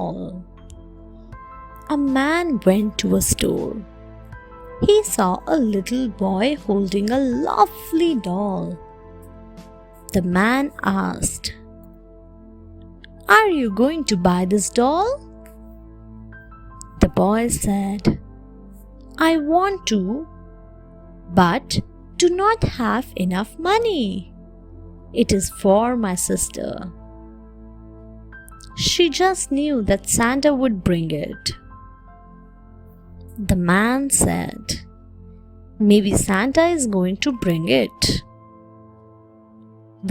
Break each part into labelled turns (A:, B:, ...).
A: doll. A man went to a store. He saw a little boy holding a lovely doll. The man asked, "Are you going to buy this doll?" The boy said, "I want to, but do not have enough money. It is for my sister. She just knew that Santa would bring it." The man said, "Maybe Santa is going to bring it."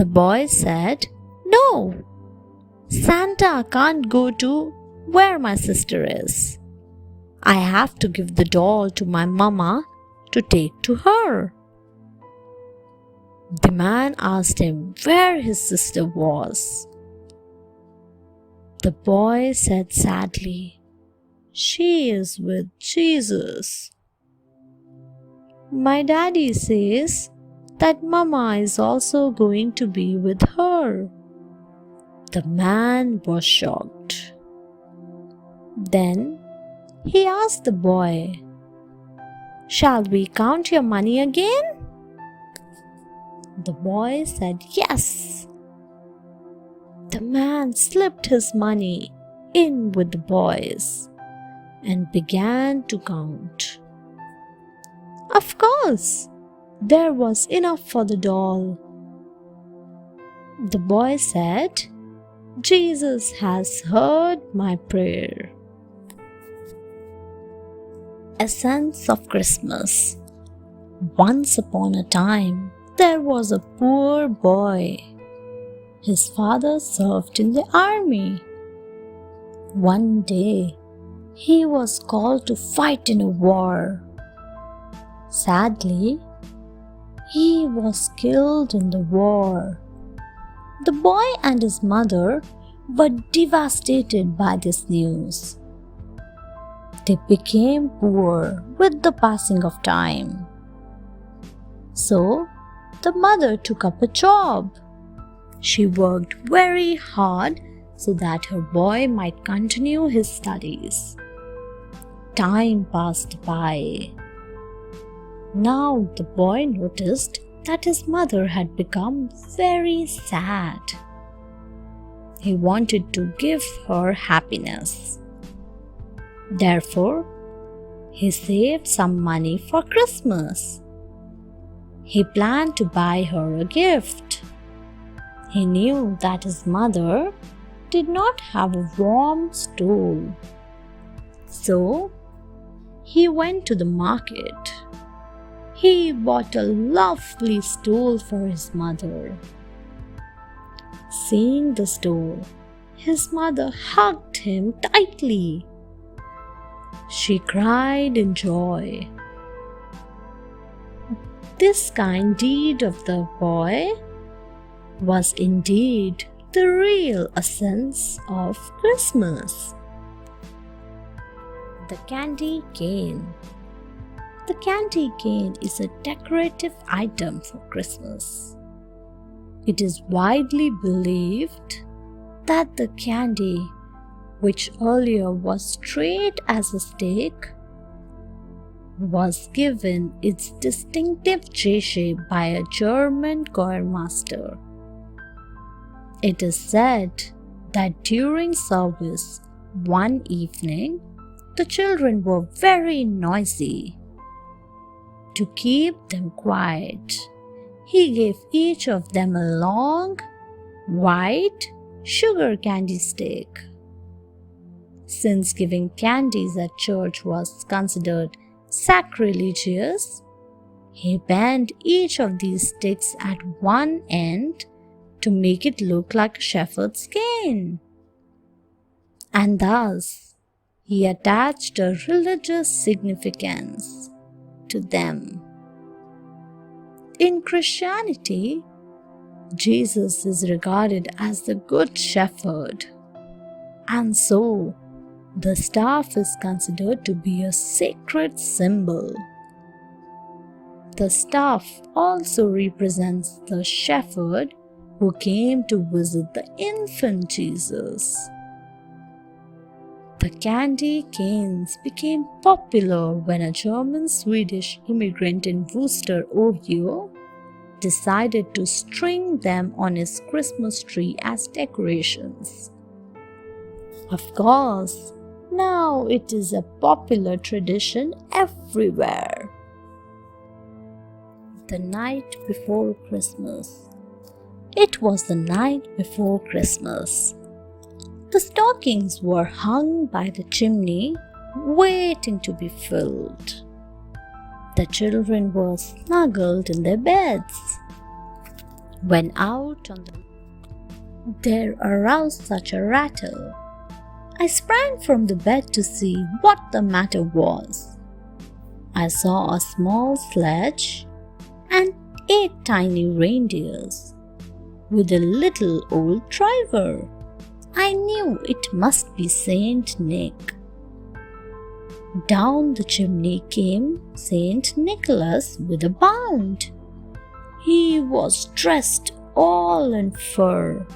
A: The boy said, "No, Santa can't go to where my sister is. I have to give the doll to my mama to take to her." The man asked him where his sister was. The boy said sadly, "She is with Jesus. My daddy says that Mama is also going to be with her." The man was shocked. Then he asked the boy, "Shall we count your money again?" The boy said yes. The man slipped his money in with the boys and began to count. Of course, there was enough for the doll. The boy said, "Jesus has heard my prayer." Essence of Christmas. Once upon a time, there was a poor boy. His father served in the army. One day, he was called to fight in a war. Sadly, he was killed in the war. The boy and his mother were devastated by this news. They became poor with the passing of time. So, the mother took up a job. She worked very hard so that her boy might continue his studies. Time passed by. Now the boy noticed that his mother had become very sad. He wanted to give her happiness. Therefore, he saved some money for Christmas. He planned to buy her a gift. He knew that his mother did not have a warm stove. So, he went to the market. He bought a lovely stole for his mother. Seeing the stole, his mother hugged him tightly. She cried in joy. This kind deed of the boy was indeed the real essence of Christmas. The candy cane. The candy cane is a decorative item for Christmas. It is widely believed that the candy, which earlier was straight as a stake, was given its distinctive J-shape by a German choirmaster. It is said that during service one evening, the children were very noisy. To keep them quiet, he gave each of them a long, white sugar candy stick. Since giving candies at church was considered sacrilegious, he bent each of these sticks at one end to make it look like a shepherd's cane. And thus, he attached a religious significance to them. In Christianity, Jesus is regarded as the Good Shepherd, and so the staff is considered to be a sacred symbol. The staff also represents the shepherd who came to visit the infant Jesus. The candy canes became popular when a German-Swedish immigrant in Worcester, Ohio, decided to string them on his Christmas tree as decorations. Of course, now it is a popular tradition everywhere. The night before Christmas. It was the night before Christmas. The stockings were hung by the chimney, waiting to be filled. The children were snuggled in their beds. When out on there aroused such a rattle. I sprang from the bed to see what the matter was. I saw a small sledge and 8 tiny reindeers with a little old driver. I knew it must be Saint Nick. Down the chimney came Saint Nicholas with a bound. He was dressed all in fur.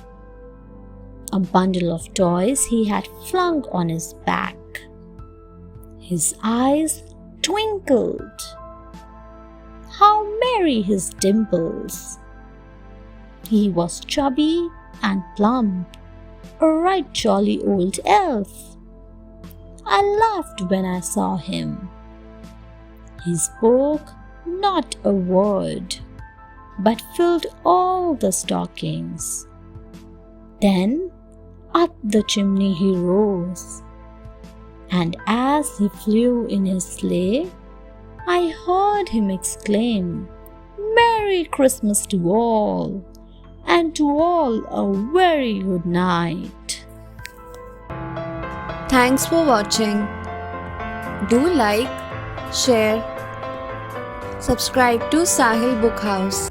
A: A bundle of toys he had flung on his back. His eyes twinkled. How merry his dimples! He was chubby and plump, a right jolly old elf. I laughed when I saw him. He spoke not a word, but filled all the stockings. Then up the chimney he rose, and as he flew in his sleigh, I heard him exclaim, "Merry Christmas to all, and to all a very good night."
B: Thanks for watching. Do like, share, subscribe to Sahil Book House.